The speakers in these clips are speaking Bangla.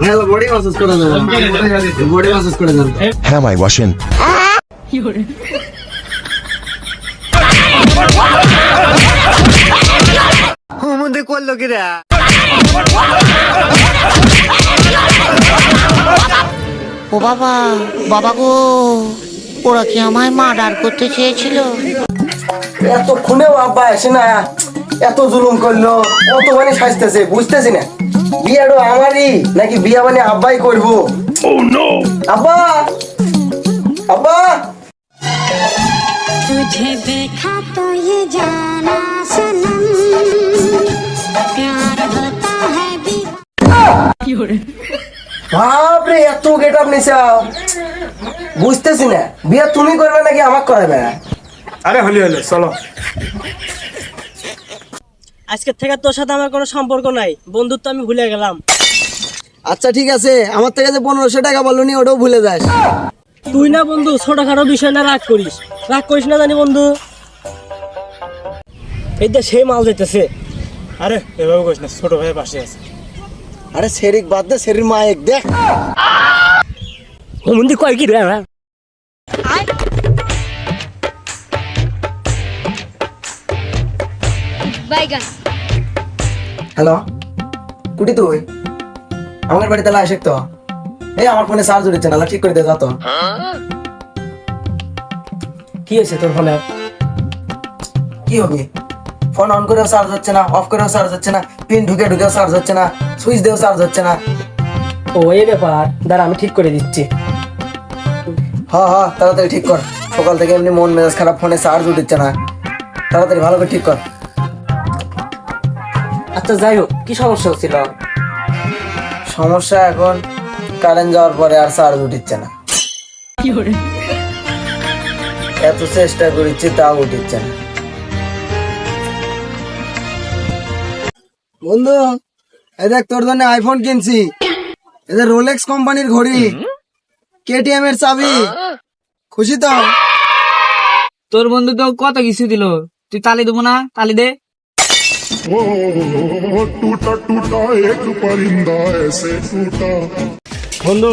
হ্যালো বডি ম্যাসাজ করে দেবো, বডি ম্যাসাজ করে দেবো। হ্যাঁ মাই ওয়াশিন হুমুন্দি করলো কি রে? ও বাবা, বাবা গো, ওরা কি আমায় মার্ডার করতে চেয়েছিল? এতক্ষণেও আব্বা আসে না, এত জুলুম করলো, কত মানে সাজতেছে বুঝতেছি না। বিয়াটা আমারই নাকি বিয়া মানে আব্বাই করবো? আব্বা, আব্বা, तुझे देखा तो ये जाना सनम प्यार होता है भी। বাপরে এত গেট আপ নিছাও, বুঝতেছি না বিয়া তুমি করবে নাকি আমাকে করাবে? আরে হলি হলো চলো। আজকের থেকে তোর সাথে আমার কোনো সম্পর্ক নাই, বন্ধুত্ব আমি ভুলে গেলাম। আচ্ছা ঠিক আছে, আমার থেকে যে 1500 টাকা বললো নি ওটাও ভুলে যাস। তুই না বন্ধু ছোটখাটো বিষয় না রাগ করিস, রাগ করিস না জানি বন্ধু। এই তো সেই মাল যেতেছে। আরে এভাবে কইস না, ছোট ভাইয়ের পাশে আছে। আরে শেরিক বাদ দে, শেরির মা এক দেখ। হুমন্দি কয় কি রে? হ্যালো কুটি তুই আমার বাড়িতে লা আসে তো। এই আমার ফোনে চার্জ উঠছে না, ঠিক করে দে যা তো। কি হয়েছে তোর ফোনে? কি হবে? ফোন অন করেও চার্জ হচ্ছে না, অফ করেও চার্জ হচ্ছে না, পিন ঢুকে ঢুকেও চার্জ হচ্ছে না, সুইচ দিয়েও চার্জ হচ্ছে না। ও এই ব্যাপার, দাঁড়া আমি ঠিক করে দিচ্ছি। হ্যাঁ হ্যাঁ তাড়াতাড়ি ঠিক কর, সকাল থেকে এমনি মন মেজাজ খারাপ, ফোনে চার্জ উঠছে না, তাড়াতাড়ি ভালো করে ঠিক কর। আচ্ছা যাই হোক, কি সমস্যা হচ্ছিল? সমস্যা এখন কারেন্ট যাওয়ার পরে আর চার্জ উঠছে না। এত চেষ্টা করেছি তাও উঠছে না। বন্ধু এই দেখ তোর জন্য আইফোন কিনছি, এদের রোলেক্স কোম্পানির ঘড়ি, কেটিএম এর চাবি, খুশি তো? তোর বন্ধু তো কত কিছু দিল, তুই তালি দেবো না? তালি দে। टूटा टूटा एक परिंदा ऐसे टूटा। বন্ধু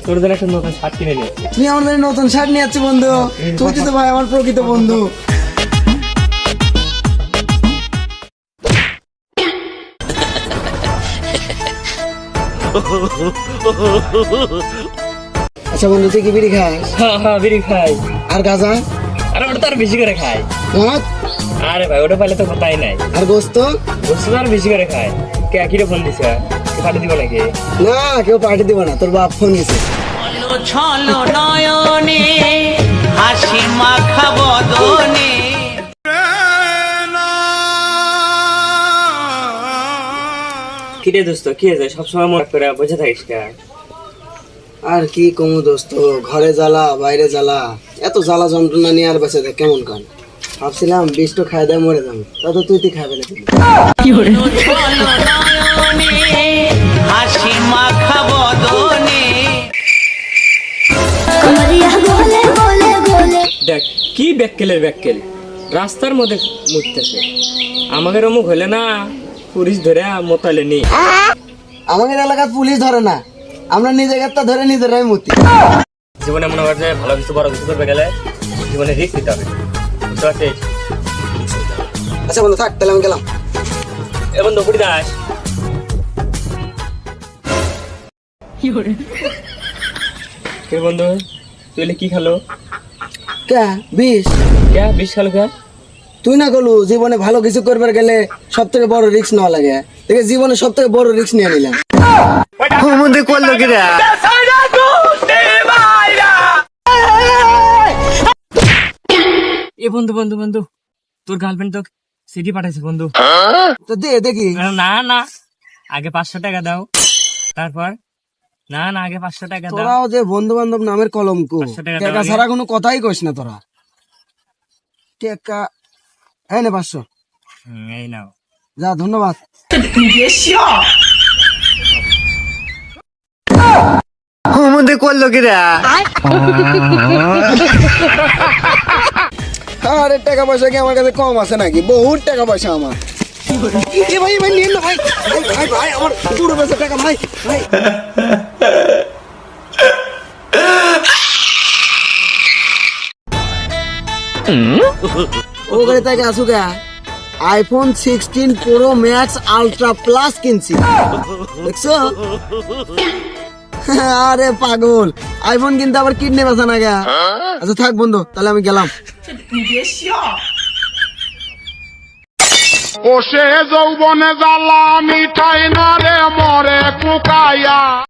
তোর জন্য একটা নতুন শার্ট কিনে নিয়ে এসেছি। তুই আমার জন্য নতুন শার্ট নিয়ে যাচ্ছি বন্ধু, তুই তো ভাই আমার প্রকৃত বন্ধু। আচ্ছা বন্ধু তুই কি বিড়ি খাস? হ্যাঁ হ্যাঁ বিড়ি খাই। আর গাঁজা? আরে ওটা তো আর বেশি করে খাই। মদ? আরে ভাই ওটা পাইলে তো কথাই নাই। আর গোস্ত? বস্তু তো আর বেশি করে খাই। কে কিরে ফোন দিছে? পাঠিয়ে দিব নাকি? না কেউ পার্টি দিব না, তোর বাপ ফোন দিছে। ছলো নয়নে হাসি মাখা বদনে। কিরে দোস্ত কি হয়েছে? সবসময় মনে করে বসে থাকিস কেন? আর কি কমু দোস্ত, ঘরে জ্বালা বাইরে জ্বালা, এত জ্বালা যন্ত্রণা নিয়ে আর বেঁচে দেখ কেমন কান। ভাবছিলাম বিষ্ট খাই দেয় মরে যাবো, তা তো তুই খাবে না। ছলো নয়নে হাসি মাখা বদনে। দেখ কি ব্যাককেলের ব্যাককেল, রাস্তার মধ্যে মুততেছে। আমাদের অমুক হলে না পুলিশ ধরে মোতালে নি। আমাদের এলাকার পুলিশ ধরে না, আমরা নিজেরটা ধরে নিজেরাই মুতি। জীবনে মনে হয় যে ভালো কিছু বড় কিছু করবে গেলে জীবনে রিস্ক নিতে হবে, বুঝতে পারছিস? আচ্ছা বন্ধু থাক তাহলে আমি গেলাম। এ বন্ধু কুড়ি দাস। কে বন্ধু তুই কি খালো? কে বিষ? কে বিষ খালো কে? তুই না গলু জীবনে ভালো কিছু করবার গেলে সব থেকে বড় রিস্ক নেওয়া লাগে, দেখে জীবনে সব থেকে বড় রিস্ক নিয়ে নিলাম। করলো কি রে? এ বন্ধু বন্ধু বন্ধু তোর গার্লফ্রেন্ড তো সিটি পাঠাইছে বন্ধু। তো দে দেখি। না না আগে 500 টাকা দাও, তারপর না না আগে 500 টাকা দাও। তোরাও যে বন্ধু বান্ধব নামের কলঙ্ক, 500 টাকা টাকা দাও ছাড়া কোনো কথাই কইস না তোরা। টাকা এই নে 500। এই নাও। যা ধন্যবাদ। হুমুন্দি করলো কি রে? আরে টাকা পয়সা কি আমার কাছে কম আছে নাকি? বহুত টাকা পয়সা আমার। এ ভাই ভাই নিন না ভাই ভাই ভাই আমার পুরো বেচা টাকা ভাই ভাই ও করে তাকে আসুকা iPhone 16 pro max ultra plus কিনছি দেখছো আরে পাগল আইফোন কিনতে আবার কিডনি বেচা না গা আচ্ছা থাক বন্ধু তাহলে আমি গেলাম ও সে যৌবনে জ্বালা মিঠাই না রে মরে কুকাইয়া